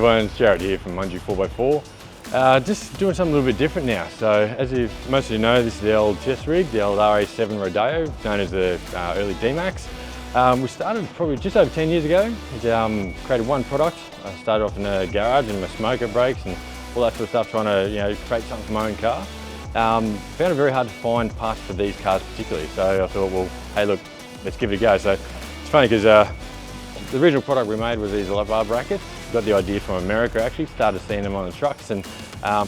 everyone, it's Jared here from Mungie 4x4. Just doing something a little bit different now. So as most of you know, this is the old test rig, the old RA7 Rodeo, known as the early D-Max. We started probably just over 10 years ago. We created one product. I started off in a garage and my smoker brakes and all that sort of stuff, trying to create something for my own car. Found it very hard to find parts for these cars particularly. So I thought, well, hey look, let's give it a go. So it's funny because the original product we made was these lap bar brackets. Got the idea from America actually, started seeing them on the trucks, and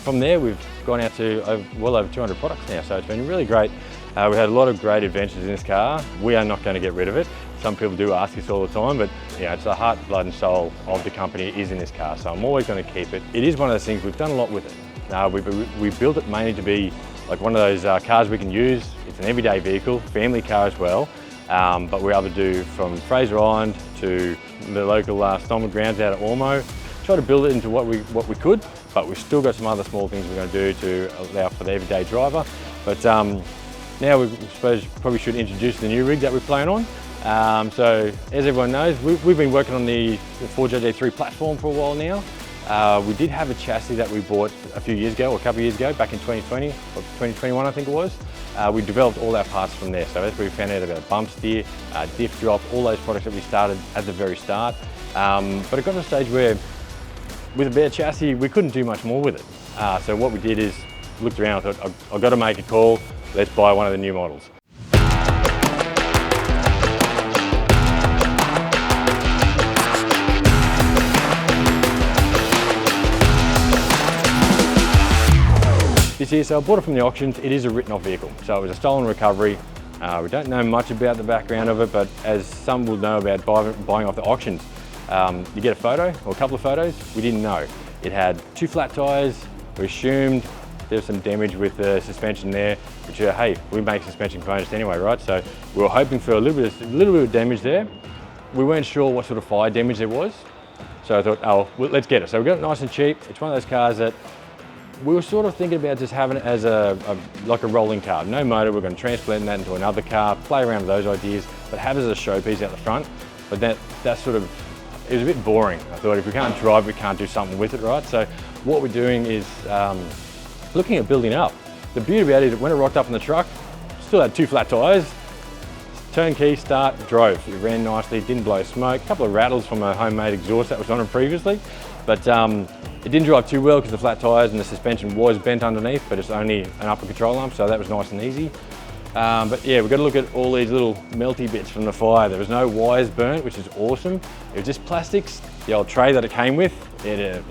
from there we've gone out to well over 200 products now, so it's been really great. We had a lot of great adventures in this car. We are not going to get rid of it. Some people do ask us all the time, but it's the heart, blood and soul of the company is in this car, so I'm always going to keep it. It is one of those things, we've done a lot with it. We built it mainly to be like one of those cars we can use. It's an everyday vehicle, family car as well. But we're able to do from Fraser Island to the local Stonwood grounds out at Ormo. Try to build it into what we could, but we've still got some other small things we're going to do to allow for the everyday driver. But now we suppose probably should introduce the new rig that we're playing on. So as everyone knows, we've been working on the Forge AJ3 platform for a while now. We did have a chassis that we bought a few years ago, or a couple of years ago, back in 2020 or 2021 I think it was. We developed all our parts from there, so that's where we found out about bump steer, diff drop, all those products that we started at the very start. But it got to a stage where, with a bare chassis, we couldn't do much more with it. So what we did is, looked around and thought, I've got to make a call, let's buy one of the new models. This here, so I bought it from the auctions. It is a written off vehicle, so it was a stolen recovery. We don't know much about the background of it, but as some will know about buying off the auctions, you get a photo or a couple of photos. We didn't know. It had 2 flat tyres. We assumed there was some damage with the suspension there, which hey, we make suspension components anyway, right? So we were hoping for a little bit of damage there. We weren't sure what sort of fire damage there was, so I thought, oh, well, let's get it. So we got it nice and cheap. It's one of those cars that we were sort of thinking about just having it as like a rolling car. No motor, we're going to transplant that into another car, play around with those ideas, but have it as a showpiece out the front. But that sort of, it was a bit boring. I thought if we can't drive, we can't do something with it, right? So what we're doing is looking at building it up. The beauty about it is when it rocked up in the truck, still had 2 flat tyres, turnkey, start, drove. It ran nicely, didn't blow smoke, a couple of rattles from a homemade exhaust that was on it previously, but it didn't drive too well because the flat tyres and the suspension was bent underneath, but it's only an upper control arm, so that was nice and easy. But yeah, we've got to look at all these little melty bits from the fire. There was no wires burnt, which is awesome. It was just plastics. The old tray that it came with,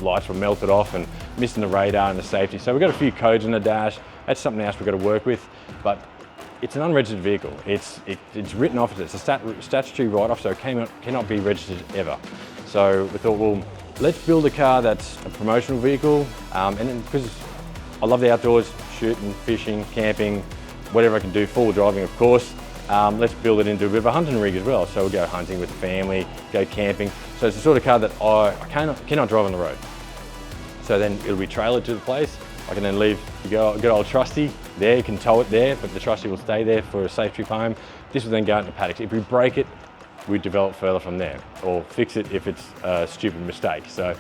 lights were melted off and missing the radar and the safety. So we've got a few codes on the dash. That's something else we've got to work with. But it's an unregistered vehicle. It's written off, it's a statutory write-off, so it cannot be registered ever. So we thought, well, let's build a car that's a promotional vehicle, and then because I love the outdoors, shooting, fishing, camping, whatever I can do, forward driving of course, let's build it into a bit of a hunting rig as well. So we'll go hunting with the family, go camping. So it's the sort of car that I cannot drive on the road. So then it'll be trailered to the place. I can then leave the good old trusty there, you can tow it there, but the trusty will stay there for a safe trip home. This will then go out in the paddocks. If we break it, we develop further from there, or fix it if it's a stupid mistake. So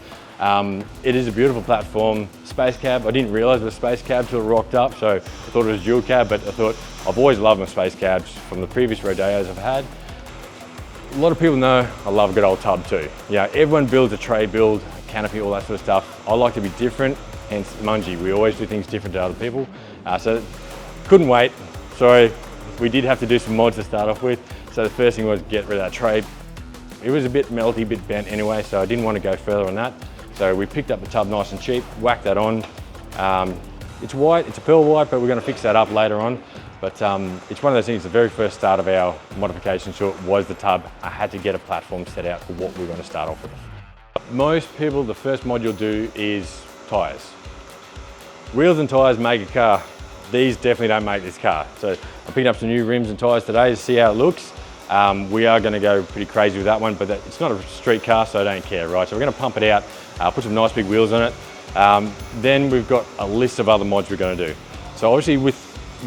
it is a beautiful platform. Space cab, I didn't realise it was space cab till it rocked up, so I thought it was dual cab, but I thought, I've always loved my space cabs from the previous Rodeos I've had. A lot of people know I love a good old tub too. Yeah, everyone builds a tray build, a canopy, all that sort of stuff. I like to be different, hence Mungie. We always do things different to other people. So couldn't wait. Sorry, we did have to do some mods to start off with. So the first thing was get rid of that tray. It was a bit melty, a bit bent anyway, so I didn't want to go further on that. So we picked up the tub nice and cheap, whacked that on. It's white, it's a pearl white, but we're going to fix that up later on. But it's one of those things, the very first start of our modification short was the tub. I had to get a platform set out for what we were going to start off with. Most people, the first mod you'll do is tyres. Wheels and tyres make a car. These definitely don't make this car. So I picked up some new rims and tyres today to see how it looks. We are going to go pretty crazy with that one, but it's not a street car, so I don't care, right? So we're going to pump it out, put some nice big wheels on it. Then we've got a list of other mods we're going to do. So obviously with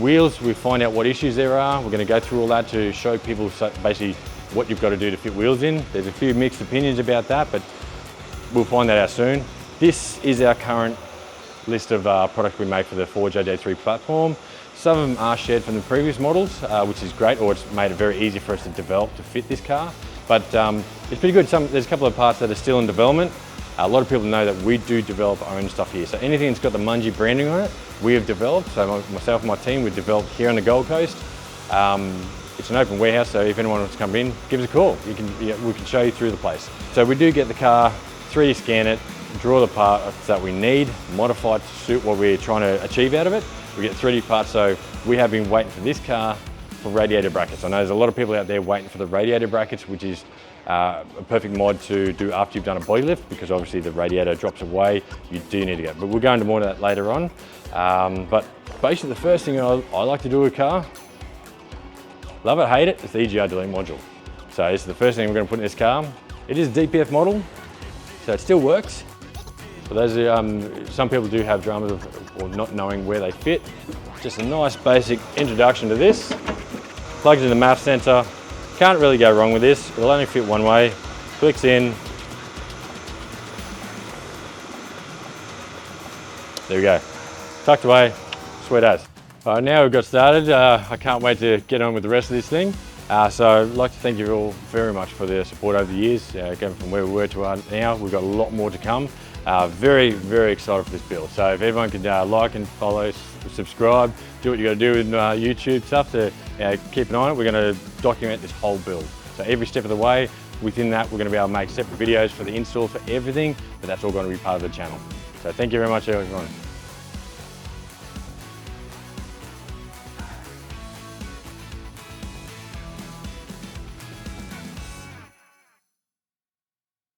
wheels, we find out what issues there are. We're going to go through all that to show people basically what you've got to do to fit wheels in. There's a few mixed opinions about that, but we'll find that out soon. This is our current list of products we make for the Forge AJ3 platform. Some of them are shared from the previous models, which is great, or it's made it very easy for us to develop to fit this car. But it's pretty good. There's a couple of parts that are still in development. A lot of people know that we do develop our own stuff here. So anything that's got the Mungie branding on it, we have developed. So myself and my team, we've developed here on the Gold Coast. It's an open warehouse, so if anyone wants to come in, give us a call. We can show you through the place. So we do get the car, 3D scan it, draw the parts that we need, modify it to suit what we're trying to achieve out of it. We get 3D parts, so we have been waiting for this car for radiator brackets. I know there's a lot of people out there waiting for the radiator brackets, which is a perfect mod to do after you've done a body lift, because obviously the radiator drops away, you do need to go. But we'll go into more of that later on. But basically the first thing I like to do with a car, love it, hate it, it's the EGR delete module. So this is the first thing we're going to put in this car. It is a DPF model, so it still works. For those, some people do have dramas of not knowing where they fit. Just a nice basic introduction to this. Plugs in the MAF sensor. Can't really go wrong with this. It'll only fit one way. Clicks in. There we go. Tucked away, sweet as. All right, now we've got started. I can't wait to get on with the rest of this thing. So I'd like to thank you all very much for the support over the years. Going from where we were to now, we've got a lot more to come. Very, very excited for this build. So if everyone could like and follow, subscribe, do what you got to do with YouTube stuff to keep an eye on it. We're going to document this whole build. So every step of the way, within that, we're going to be able to make separate videos for the install for everything, but that's all going to be part of the channel. So thank you very much, everyone.